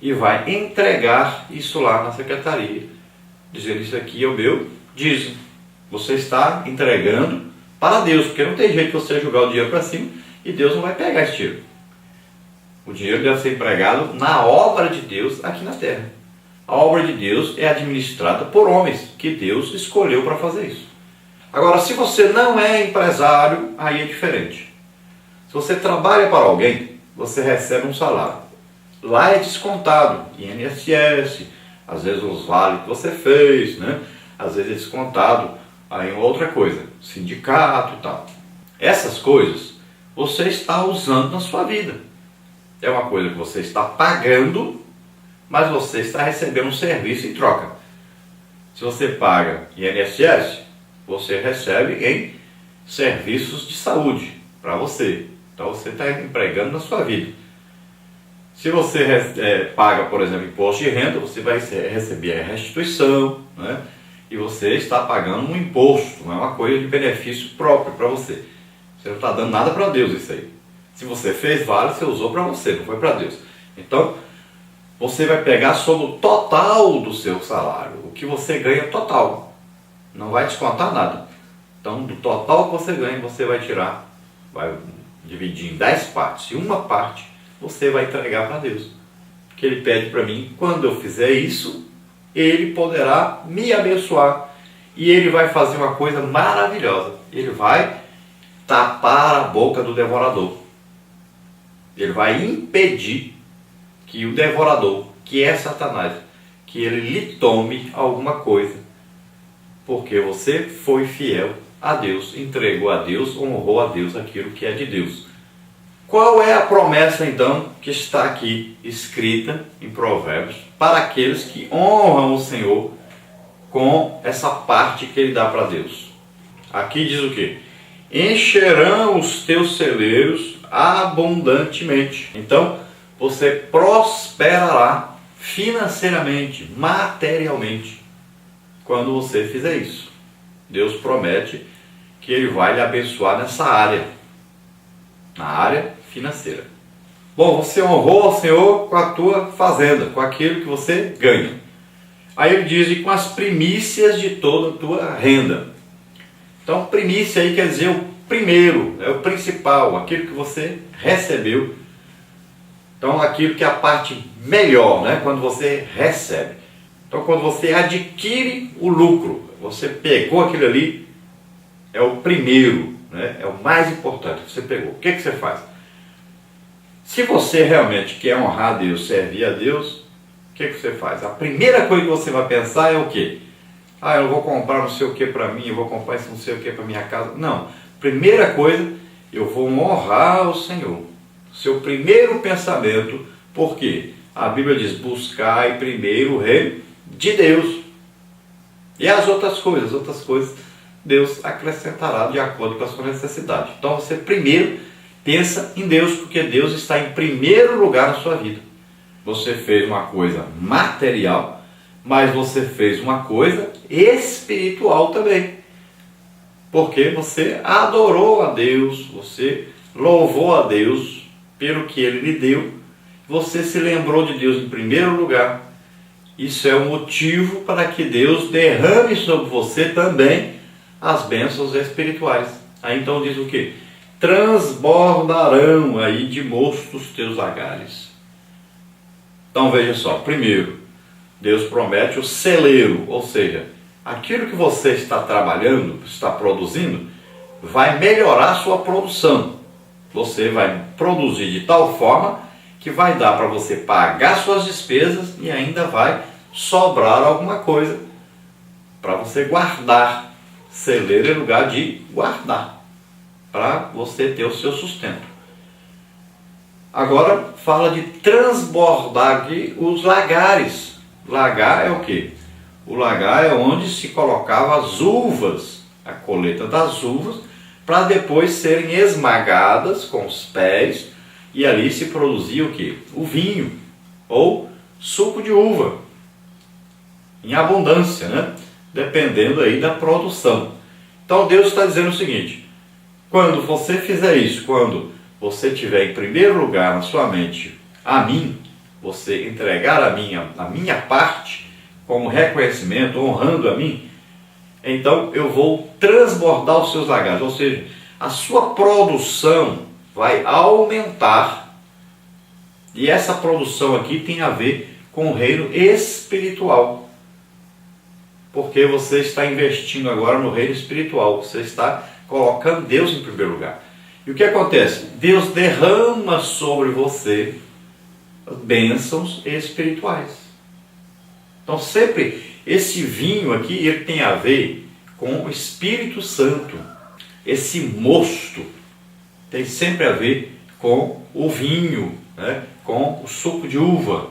e vai entregar isso lá na secretaria, dizendo: isso aqui é o meu dízimo. Você está entregando para Deus, porque não tem jeito de você jogar o dinheiro para cima e Deus não vai pegar esse dinheiro. O dinheiro deve ser empregado na obra de Deus aqui na terra. A obra de Deus é administrada por homens que Deus escolheu para fazer isso. Agora, se você não é empresário, aí é diferente. Se você trabalha para alguém, você recebe um salário. Lá é descontado INSS, às vezes os vales que você fez, né? Às vezes é descontado aí uma outra coisa, sindicato e tal. Essas coisas você está usando na sua vida. É uma coisa que você está pagando, mas você está recebendo um serviço em troca. Se você paga INSS, você recebe em serviços de saúde para você. Então você está empregando na sua vida. Se você paga, por exemplo, imposto de renda, você vai receber a restituição, né? E você está pagando um imposto, não é uma coisa de benefício próprio para você. Você não está dando nada para Deus isso aí. Se você fez vale, você usou para você, não foi para Deus. Então, você vai pegar sobre o total do seu salário, o que você ganha total. Não vai descontar nada. Então, do total que você ganha, você vai tirar, vai dividir em 10 partes. E uma parte você vai entregar para Deus. Porque Ele pede para mim: quando eu fizer isso, Ele poderá me abençoar. E Ele vai fazer uma coisa maravilhosa. Ele vai tapar a boca do devorador. Ele vai impedir que o devorador, que é Satanás, que ele lhe tome alguma coisa. Porque você foi fiel a Deus, entregou a Deus, honrou a Deus aquilo que é de Deus. Qual é a promessa então que está aqui escrita em Provérbios para aqueles que honram o Senhor com essa parte que Ele dá para Deus? Aqui diz o quê? Encherão os teus celeiros abundantemente. Então você prosperará financeiramente, materialmente, quando você fizer isso. Deus promete que Ele vai lhe abençoar nessa área, na área financeira. Bom, você honrou ao Senhor com a tua fazenda, com aquilo que você ganha. Aí Ele diz: e com as primícias de toda a tua renda. Então, primícia aí quer dizer o primeiro, é o principal, aquilo que você recebeu. Então, aquilo que é a parte melhor, né? Quando você recebe. Então, quando você adquire o lucro, você pegou aquilo ali, é o primeiro, né? É o mais importante que você pegou. O que você faz? Se você realmente quer honrar a Deus, servir a Deus, o que você faz? A primeira coisa que você vai pensar é o quê? Ah, eu vou comprar não sei o que para mim, eu vou comprar isso não sei o que para minha casa. Não. Primeira coisa, eu vou honrar o Senhor. Seu primeiro pensamento, porque a Bíblia diz: buscai primeiro o reino de Deus. E as outras coisas Deus acrescentará de acordo com a sua necessidade. Então você primeiro pensa em Deus, porque Deus está em primeiro lugar na sua vida. Você fez uma coisa material, mas você fez uma coisa espiritual também. Porque você adorou a Deus, você louvou a Deus pelo que Ele lhe deu, você se lembrou de Deus em primeiro lugar. Isso é um motivo para que Deus derrame sobre você também as bênçãos espirituais. Aí então diz o quê? Transbordarão aí de mosto os teus lagares. Então veja só, primeiro, Deus promete o celeiro, ou seja, aquilo que você está trabalhando, está produzindo, vai melhorar a sua produção. Você vai produzir de tal forma que vai dar para você pagar suas despesas e ainda vai sobrar alguma coisa para você guardar. Celeiro é lugar de guardar, para você ter o seu sustento. Agora fala de transbordar aqui os lagares. Lagar é o quê? O lagar é onde se colocava as uvas, a colheita das uvas, para depois serem esmagadas com os pés, e ali se produzia o quê? O vinho, ou suco de uva, em abundância, né? Dependendo aí da produção. Então Deus está dizendo o seguinte: quando você fizer isso, quando você tiver em primeiro lugar na sua mente a mim, você entregar a minha parte como reconhecimento, honrando a mim, então eu vou transbordar os seus lagares, ou seja, a sua produção vai aumentar. E essa produção aqui tem a ver com o reino espiritual, porque você está investindo agora no reino espiritual, você está colocando Deus em primeiro lugar. E o que acontece? Deus derrama sobre você bênçãos espirituais. Então sempre esse vinho aqui, ele tem a ver com o Espírito Santo. Esse mosto tem sempre a ver com o vinho, né? Com o suco de uva.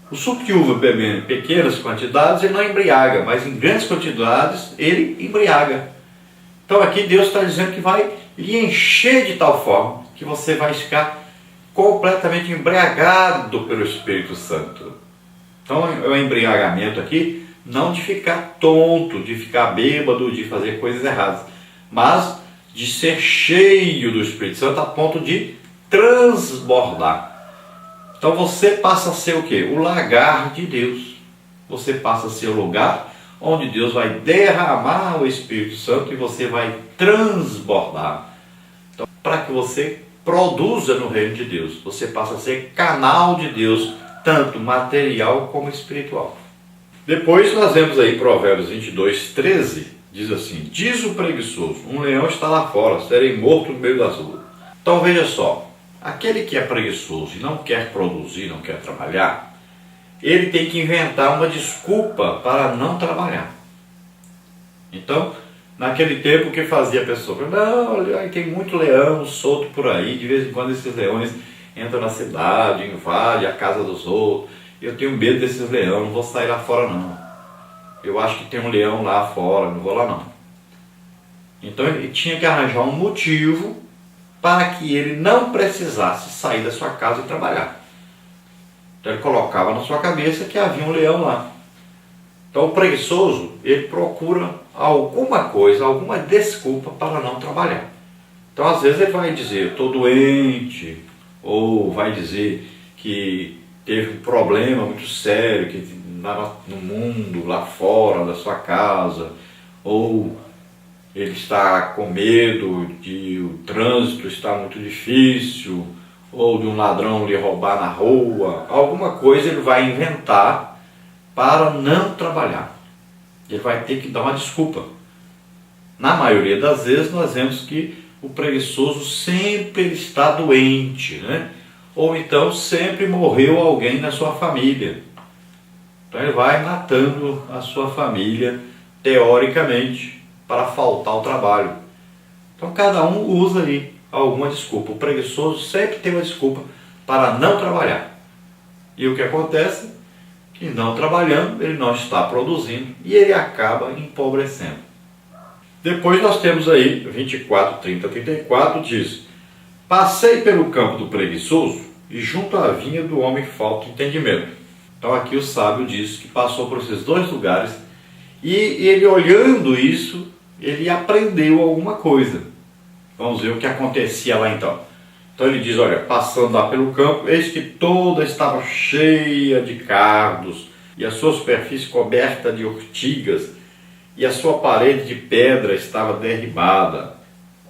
O suco de uva, bebendo em pequenas quantidades, ele não embriaga, mas em grandes quantidades ele embriaga. Então aqui Deus está dizendo que vai lhe encher de tal forma que você vai ficar completamente embriagado pelo Espírito Santo. Então o embriagamento aqui, não de ficar tonto, de ficar bêbado, de fazer coisas erradas, mas de ser cheio do Espírito Santo a ponto de transbordar. Então você passa a ser o quê? O lagar de Deus. Você passa a ser o lugar onde Deus vai derramar o Espírito Santo e você vai transbordar. Então, para que você produza no reino de Deus, você passa a ser canal de Deus, tanto material como espiritual. Depois nós vemos aí Provérbios 22, 13, diz assim: diz o preguiçoso, um leão está lá fora, serei morto no meio das ruas. Então veja só, aquele que é preguiçoso e não quer produzir, não quer trabalhar, ele tem que inventar uma desculpa para não trabalhar. Então, naquele tempo, o que fazia a pessoa? Não, olha, tem muito leão solto por aí, de vez em quando esses leões entram na cidade, invadem a casa dos outros. Eu tenho medo desses leões, não vou sair lá fora não. Eu acho que tem um leão lá fora, não vou lá não. Então ele tinha que arranjar um motivo para que ele não precisasse sair da sua casa e trabalhar. Então ele colocava na sua cabeça que havia um leão lá. Então o preguiçoso, ele procura alguma coisa, alguma desculpa para não trabalhar. Então às vezes ele vai dizer, estou doente, ou vai dizer que teve um problema muito sério que no mundo, lá fora da sua casa, ou ele está com medo de o trânsito estar muito difícil, ou de um ladrão lhe roubar na rua. Alguma coisa ele vai inventar para não trabalhar. Ele vai ter que dar uma desculpa. Na maioria das vezes nós vemos que o preguiçoso sempre está doente, né? Ou então sempre morreu alguém na sua família. Então ele vai matando a sua família, teoricamente, para faltar ao trabalho. Então cada um usa aí alguma desculpa. O preguiçoso sempre tem uma desculpa para não trabalhar. E o que acontece? Que não trabalhando, ele não está produzindo e ele acaba empobrecendo. Depois nós temos aí 24, 30, 34, diz: passei pelo campo do preguiçoso e junto à vinha do homem falta entendimento. Então aqui o sábio diz que passou por esses dois lugares e ele, olhando isso, ele aprendeu alguma coisa. Vamos ver o que acontecia lá então. Então ele diz, olha, passando lá pelo campo, eis que toda estava cheia de cardos e a sua superfície coberta de urtigas e a sua parede de pedra estava derribada.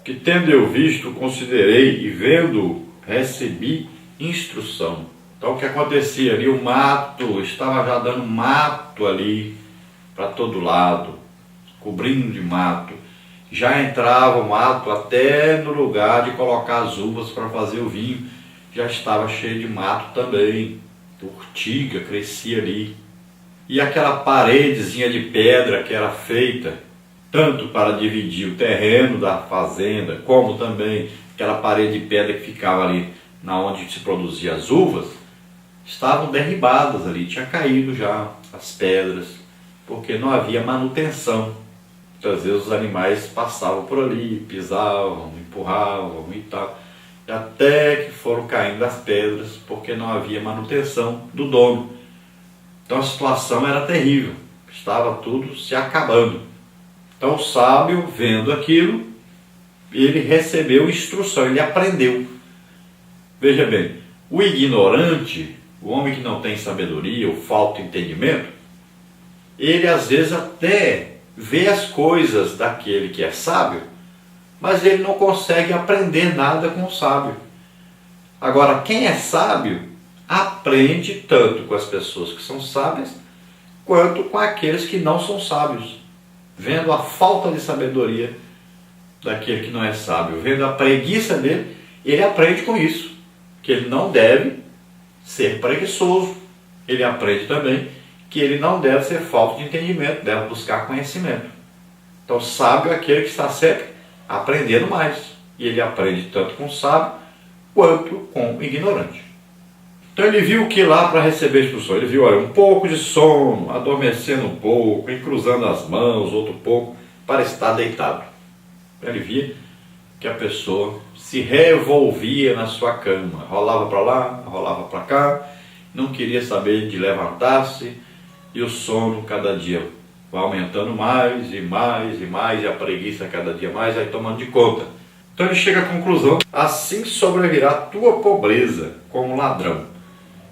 Que tendo eu visto, considerei e vendo, recebi instrução. Então o que acontecia ali? O mato, estava já dando mato ali para todo lado, cobrindo de mato. Já entrava o mato até no lugar de colocar as uvas para fazer o vinho, já estava cheio de mato também, urtiga crescia ali. E aquela paredezinha de pedra que era feita tanto para dividir o terreno da fazenda, como também aquela parede de pedra que ficava ali na onde se produzia as uvas, estavam derribadas ali, tinha caído já as pedras, porque não havia manutenção. Muitas vezes os animais passavam por ali, pisavam, empurravam e tal, até que foram caindo as pedras, porque não havia manutenção do dono. Então a situação era terrível, estava tudo se acabando. Então o sábio, vendo aquilo, ele recebeu instrução, ele aprendeu. Veja bem, o ignorante, o homem que não tem sabedoria ou falta de entendimento, ele às vezes até vê as coisas daquele que é sábio, mas ele não consegue aprender nada com o sábio. Agora, quem é sábio aprende tanto com as pessoas que são sábias, quanto com aqueles que não são sábios, vendo a falta de sabedoria daquele que não é sábio, vendo a preguiça dele, ele aprende com isso, que ele não deve ser preguiçoso. Ele aprende também que ele não deve ser falta de entendimento, deve buscar conhecimento. Então, sábio é aquele que está sempre aprendendo mais, e ele aprende tanto com o sábio quanto com o ignorante. Então ele viu que lá para receber instrução, ele viu, olha, um pouco de sono, adormecendo um pouco, e cruzando as mãos, outro pouco, para estar deitado. Ele via que a pessoa se revolvia na sua cama, rolava para lá, rolava para cá, não queria saber de levantar-se, e o sono cada dia vai aumentando mais e mais e mais, e a preguiça cada dia mais vai tomando de conta. Então ele chega à conclusão: assim sobrevirá a tua pobreza como ladrão,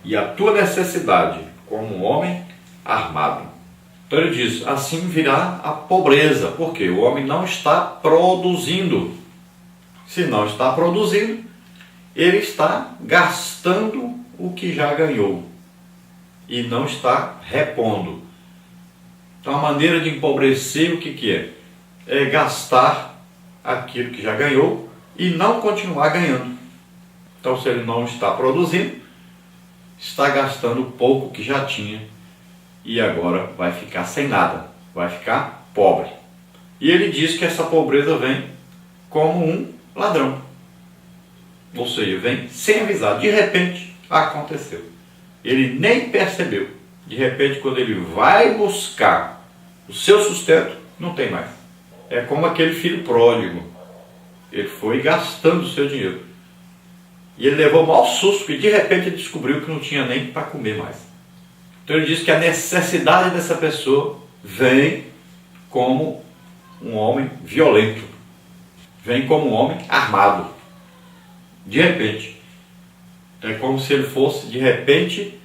e a tua necessidade como um homem armado. Então ele diz, assim virá a pobreza, porque o homem não está produzindo. Se não está produzindo, ele está gastando o que já ganhou e não está repondo. Então a maneira de empobrecer, o que é? É gastar aquilo que já ganhou e não continuar ganhando. Então, se ele não está produzindo, está gastando o pouco que já tinha e agora vai ficar sem nada, vai ficar pobre. E ele diz que essa pobreza vem como um ladrão, ou seja, vem sem avisar, de repente aconteceu, ele nem percebeu, de repente quando ele vai buscar o seu sustento, não tem mais. É como aquele filho pródigo, ele foi gastando o seu dinheiro e ele levou o maior susto, porque de repente ele descobriu que não tinha nem para comer mais. Então ele diz que a necessidade dessa pessoa vem como um homem violento, vem como um homem armado, de repente. É como se ele fosse de repente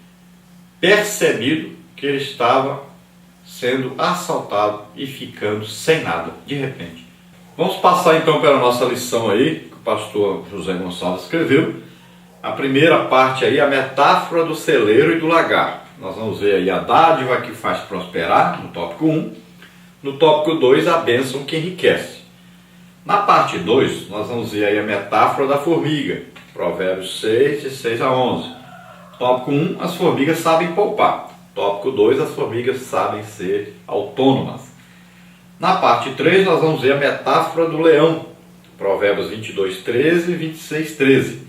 percebido que ele estava sendo assaltado e ficando sem nada, de repente. Vamos passar então para a nossa lição aí, que o pastor José Gonçalves escreveu. A primeira parte aí, a metáfora do celeiro e do lagar. Nós vamos ver aí a dádiva que faz prosperar, no tópico 1. No tópico 2, a bênção que enriquece. Na parte 2, nós vamos ver aí a metáfora da formiga. Provérbios 6, de 6 a 11. Tópico 1, as formigas sabem poupar. Tópico 2, as formigas sabem ser autônomas. Na parte 3, nós vamos ver a metáfora do leão. Provérbios 22, 13 e 26, 13.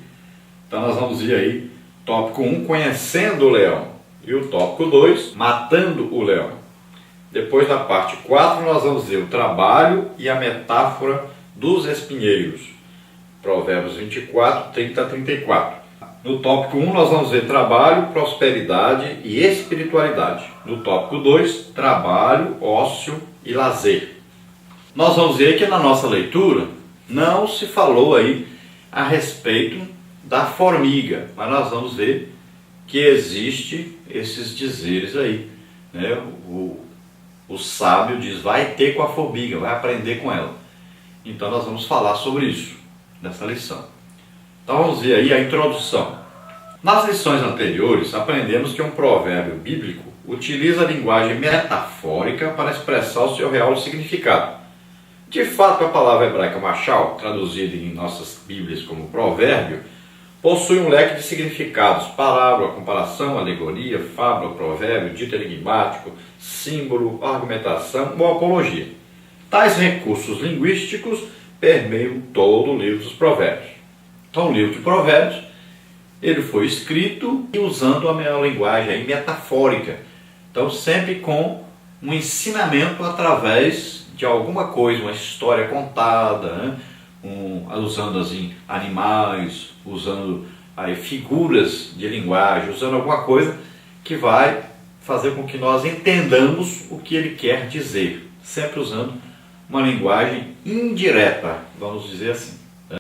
Então nós vamos ver aí, tópico 1, conhecendo o leão. E o tópico 2, matando o leão. Depois, na parte 4, nós vamos ver o trabalho e a metáfora dos espinheiros. Provérbios 24, 30 a 34. No tópico 1, nós vamos ver trabalho, prosperidade e espiritualidade. No tópico 2, trabalho, ócio e lazer. Nós vamos ver que na nossa leitura não se falou aí a respeito da formiga, mas nós vamos ver que existe esses dizeres aí, né? O sábio diz, vai ter com a formiga, vai aprender com ela. Então nós vamos falar sobre isso nessa lição. Então vamos ver aí a introdução. Nas lições anteriores, aprendemos que um provérbio bíblico utiliza a linguagem metafórica para expressar o seu real significado. De fato, a palavra hebraica machal, traduzida em nossas Bíblias como provérbio, possui um leque de significados: parábola, comparação, alegoria, fábula, provérbio, dito enigmático, símbolo, argumentação ou apologia. Tais recursos linguísticos permeiam todo o livro dos provérbios. Então, o livro de provérbios, ele foi escrito usando a linguagem aí metafórica. Então, sempre com um ensinamento através de alguma coisa, uma história contada, né? Usando assim, animais, usando aí, figuras de linguagem, usando alguma coisa que vai fazer com que nós entendamos o que ele quer dizer. Sempre usando uma linguagem indireta, vamos dizer assim.